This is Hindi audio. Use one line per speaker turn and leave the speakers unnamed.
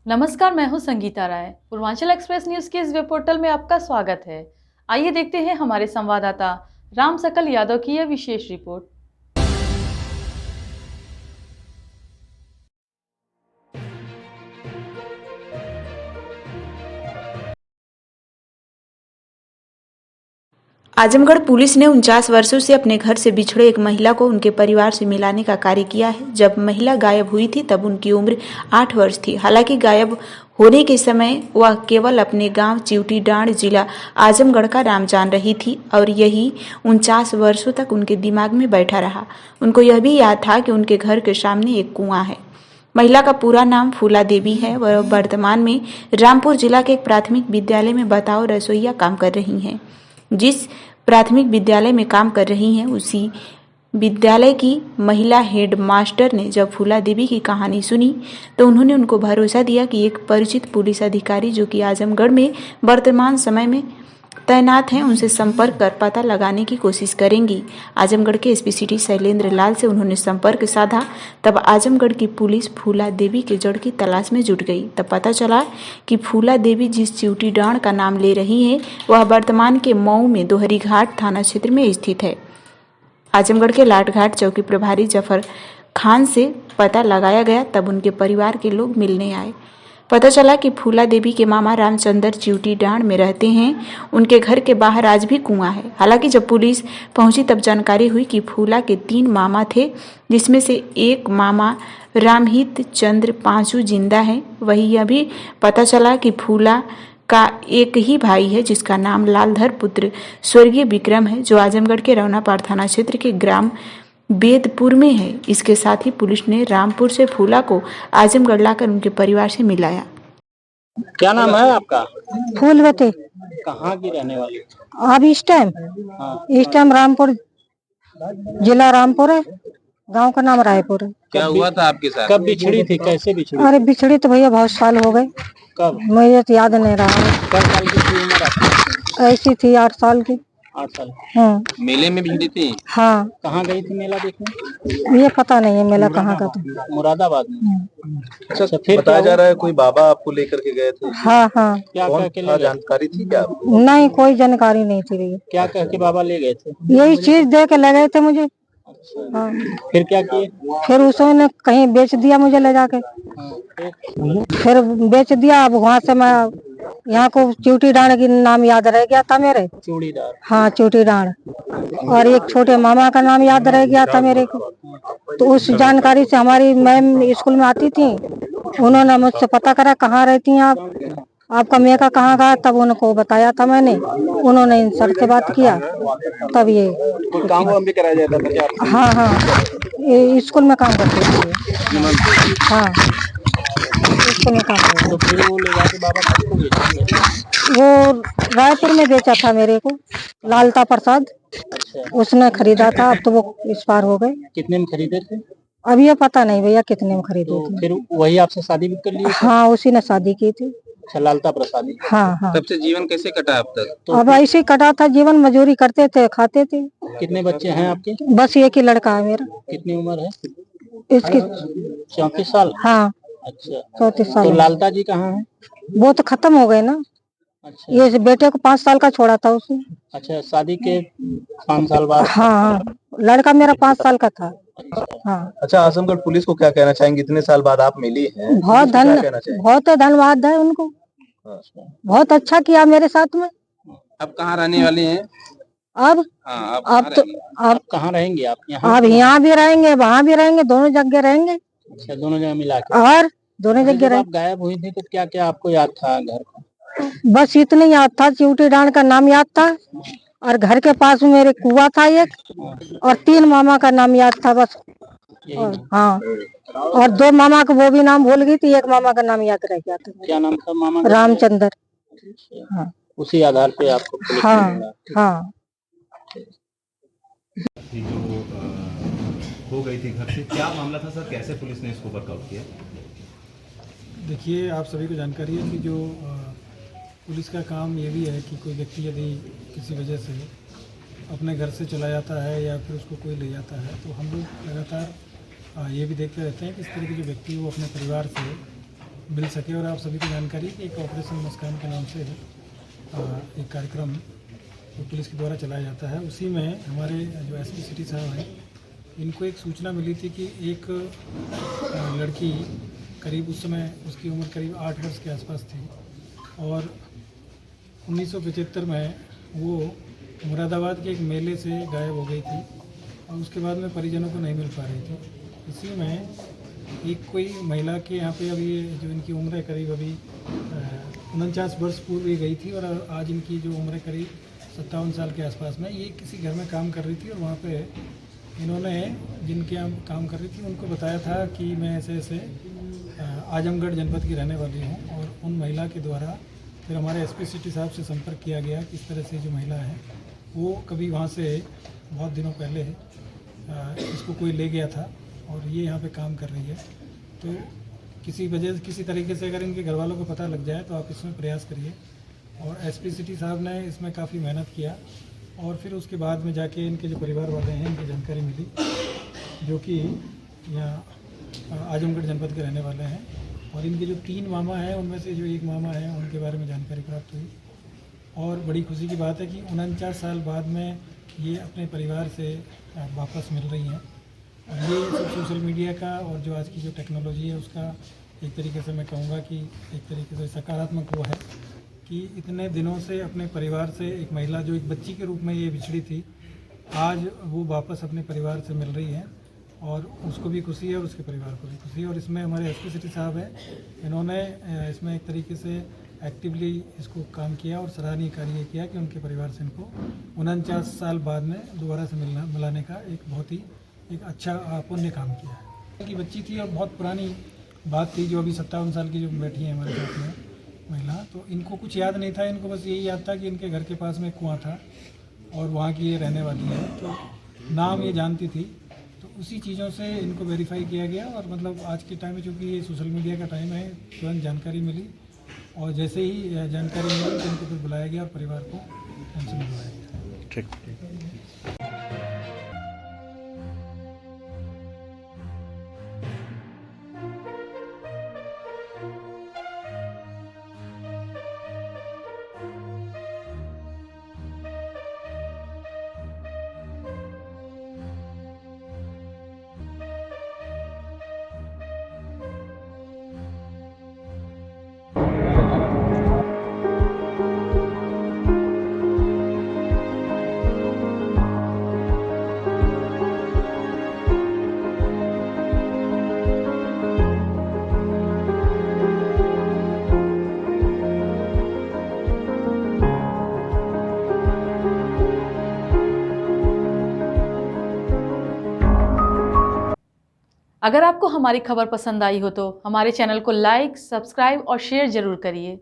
नमस्कार, मैं हूं संगीता राय। पूर्वांचल एक्सप्रेस न्यूज के इस वेब पोर्टल में आपका स्वागत है। आइए देखते हैं हमारे संवाददाता राम सकल यादव की यह विशेष रिपोर्ट।
आजमगढ़ पुलिस ने 49 वर्षों से अपने घर से बिछड़े एक महिला को उनके परिवार से मिलाने का कार्य किया है। जब महिला गायब हुई थी तब उनकी उम्र 8 वर्ष थी। हालांकि गायब होने के समय वह केवल अपने गांव चिवटी डांड जिला आजमगढ़ का नाम जान रही थी और यही 49 वर्षों तक उनके दिमाग में बैठा रहा। उनको यह भी याद था कि उनके घर के सामने एक कुआं है। महिला का पूरा नाम फूला देवी है। वह वर्तमान में रामपुर जिला के एक प्राथमिक विद्यालय में बतौर रसोइया काम कर रही हैं। जिस प्राथमिक विद्यालय में काम कर रही हैं उसी विद्यालय की महिला हेड मास्टर ने जब फूला देवी की कहानी सुनी तो उन्होंने उनको भरोसा दिया कि एक परिचित पुलिस अधिकारी जो कि आजमगढ़ में वर्तमान समय में तैनात हैं उनसे संपर्क कर पता लगाने की कोशिश करेंगी। आजमगढ़ के एसपी सिटी शैलेंद्र लाल से उन्होंने संपर्क साधा। तब आजमगढ़ की पुलिस फूला देवी के जड़ की तलाश में जुट गई। तब पता चला कि फूला देवी जिस चिवटी डांड का नाम ले रही हैं वह वर्तमान के मऊ में दोहरी घाट थाना क्षेत्र में स्थित है। आजमगढ़ के लाटघाट चौकी प्रभारी जफर खान से पता लगाया गया। तब उनके परिवार के लोग मिलने आए। पता चला कि फूला देवी के मामा रामचंद्र चिवटी डांड में रहते हैं। उनके घर के बाहर आज भी कुआं है। हालांकि जब पुलिस पहुंची तब जानकारी हुई कि फूला के 3 मामा थे, जिसमें से एक मामा रामहित चंद्र पांचू जिंदा है। वही यह भी पता चला कि फूला का एक ही भाई है जिसका नाम लालधर पुत्र स्वर्गीय विक्रम है, जो आजमगढ़ के रौनापाड़ थाना क्षेत्र के ग्राम बेदपुर में है। इसके साथ ही पुलिस ने रामपुर से फूला को आजमगढ़ लाकर उनके परिवार से मिलाया।
क्या नाम है आपका?
फूलवती।
कहाँ की रहने वाली?
अब इस टाइम रामपुर, जिला रामपुर है, गांव का नाम रायपुर है।
क्या हुआ था आपके साथ? कब बिछड़ी थी, कैसे बिछड़ी?
अरे बिछड़ी तो भैया बहुत साल हो गए।
कब?
मुझे तो याद नहीं रहा।
कब साल की थी उम्र आपकी?
ऐसी थी 8 साल की।
8 साल।
मेले
में बिछड़ी थी?
हाँ।
कहाँ गई थी मेला देखने?
ये पता नहीं है मेला कहाँ का था।
मुरादाबाद में। अच्छा, फिर बताया जा रहा है कोई बाबा आपको लेकर के गए थे?
हाँ हाँ।
क्या कह के ले गए? जानकारी थी क्या आपको?
नहीं, कोई जानकारी नहीं थी भैया।
क्या कह के बाबा ले गए थे?
यही चीज दे के ले गए थे मुझे। हाँ।
फिर क्या किए?
फिर उसने कहीं बेच दिया मुझे ले जाके। फिर बेच दिया। अब वहाँ से मैं यहाँ को चिवटी डांड की नाम याद रह गया था मेरे।
चूड़ीदार।
हाँ, चिवटी डांड। और एक छोटे मामा का नाम याद रह गया था मेरे को। तो उस जानकारी से हमारी मैम स्कूल में आती थी, उन्होंने मुझसे पता करा कहाँ रहती हैं आप, आपका मेका कहाँ का, तब उनको बताया था मैंने। उन्होंने इन सर से बात किया तब ये
काम भी कराया जाता था?
हाँ हाँ, ये स्कूल में काम करते थे। हाँ, स्कूल में काम करते।
तो फिर वो ले जाके बाबा किसको बेचे?
वो रायपुर में बेचा था मेरे को, लालता प्रसाद। उसने खरीदा था। अब तो वो एक्सपायर हो गए।
कितने में खरीदे थे?
अब ये पता नहीं भैया कितने में खरीदे
तो
थे।
फिर वही आपसे शादी भी कर ली?
हाँ, उसी ने शादी की थी।
अच्छा, लालता प्रसादी।
हाँ हाँ।
तब से जीवन कैसे कटा अब तक? तो
अब ऐसे ही कटा था जीवन, मजदूरी करते थे, खाते थे।
कितने बच्चे हैं आपके?
बस एक ही लड़का है मेरा।
कितनी उम्र है
इसकी?
34 साल।
हाँ,
अच्छा,
34 साल।
तो लालता जी कहाँ हैं?
वो तो खत्म हो गए ना।
अच्छा।
ये बेटे को 5 साल का छोड़ा था उसने।
अच्छा, शादी के 5 साल बाद?
हाँ हाँ, लड़का मेरा 5 साल का था। हाँ।
अच्छा, आजमगढ़ पुलिस को क्या कहना चाहेंगे? इतने साल बाद आप मिली हैं,
बहुत धन्यवाद है उनको। बहुत अच्छा किया मेरे साथ में।
अब कहाँ रहने वाले हैं?
अब
हाँ,
अब तो
अब कहाँ रहेंगे आप? यहाँ?
अब यहाँ भी रहेंगे, वहाँ भी रहेंगे, दोनों जगह रहेंगे।
अच्छा, दोनों जगह मिला के।
और दोनों जगह
जब आप गायब हुई थी तो क्या क्या आपको याद था घर का?
बस इतना याद था, चिवटी डांड का नाम याद था, और घर के पास में मेरे कुआं था एक, और 3 मामा का नाम याद था बस। और हाँ, और 2 मामा का वो भी नाम भूल गई थी, एक मामा का नाम याद रह गया था।
क्या नाम था मामा का?
रामचंद्र।
हाँ, उसी आधार पे आपको पुलिस ने
हाँ
मिला।
हाँ।
जो हो गई थी घर से, क्या मामला था सर? कैसे पुलिस ने इसको वर्कआउट किया?
देखिए, आप सभी को जानकारी है कि जो पुलिस का काम ये भी है कि कोई व्यक्ति यदि किसी वजह से अपने घर से चला जाता है या फिर उसको कोई ले जाता है, तो हम लोग लगातार ये भी देखते रहते हैं कि इस तरह के जो व्यक्ति वो अपने परिवार से मिल सके। और आप सभी को जानकारी है कि एक ऑपरेशन मुस्कान के नाम से एक कार्यक्रम जो पुलिस के द्वारा चलाया जाता है, उसी में हमारे जो एसपी सिटी साहब हैं, इनको एक सूचना मिली थी कि एक लड़की करीब उस समय उसकी उम्र करीब 8 वर्ष के आसपास थी और 1975 में वो मुरादाबाद के एक मेले से गायब हो गई थी और उसके बाद में परिजनों को नहीं मिल पा रही थी। इसी में एक कोई महिला के यहाँ पे अभी जो इनकी उम्र है करीब अभी 49 वर्ष पूर्व ये गई थी और आज इनकी जो उम्र है करीब 57 साल के आसपास में, ये किसी घर में काम कर रही थी और वहाँ पे इन्होंने जिनके यहाँ काम कर रही थी उनको बताया था कि मैं ऐसे ऐसे आजमगढ़ जनपद की रहने वाली हूँ। और उन महिला के द्वारा फिर हमारे एसपी सिटी साहब से संपर्क किया गया कि इस तरह से जो महिला है वो कभी वहाँ से बहुत दिनों पहले इसको कोई ले गया था और ये यहाँ पे काम कर रही है। तो किसी तरीके से अगर इनके घर वालों को पता लग जाए तो आप इसमें प्रयास करिए। और एसपी सिटी साहब ने इसमें काफ़ी मेहनत किया और फिर उसके बाद में जाके इनके जो परिवार वाले हैं इनकी जानकारी मिली, जो कि यहाँ आजमगढ़ जनपद के रहने वाले हैं। और इनके जो 3 मामा हैं उनमें से जो एक मामा है उनके बारे में जानकारी प्राप्त हुई। और बड़ी खुशी की बात है कि 49 साल बाद में ये अपने परिवार से वापस मिल रही हैं। और ये सब सोशल मीडिया का और जो आज की जो टेक्नोलॉजी है उसका एक तरीके से मैं कहूँगा कि एक तरीके से सकारात्मक वो है कि इतने दिनों से अपने परिवार से एक महिला जो एक बच्ची के रूप में ये बिछड़ी थी, आज वो वापस अपने परिवार से मिल रही है और उसको भी खुशी है और उसके परिवार को भी खुशी है। और इसमें हमारे एसपी सिटी साहब हैं, इन्होंने इसमें एक तरीके से एक्टिवली इसको काम किया और सराहनीय कार्य किया कि उनके परिवार से इनको 49 साल बाद में दोबारा से मिलाने का एक बहुत ही एक अच्छा पुण्य काम किया है। कि बच्ची थी और बहुत पुरानी बात थी, जो अभी 57 साल की जो बैठी है हमारे साथ में महिला, तो इनको कुछ याद नहीं था। इनको बस यही याद था कि इनके घर के पास में एक कुआं था और वहाँ की ये रहने वाली है, तो नाम ये जानती थी। तो उसी चीज़ों से इनको वेरीफाई किया गया और मतलब आज के टाइम में चूँकि ये सोशल मीडिया का टाइम है, तुरंत जानकारी मिली और जैसे ही जानकारी मिली तो इनको फिर बुलाया गया और परिवार को हमसे मिलवाया गया।
ठीक।
अगर आपको हमारी खबर पसंद आई हो तो हमारे चैनल को लाइक, सब्सक्राइब और शेयर जरूर करिए।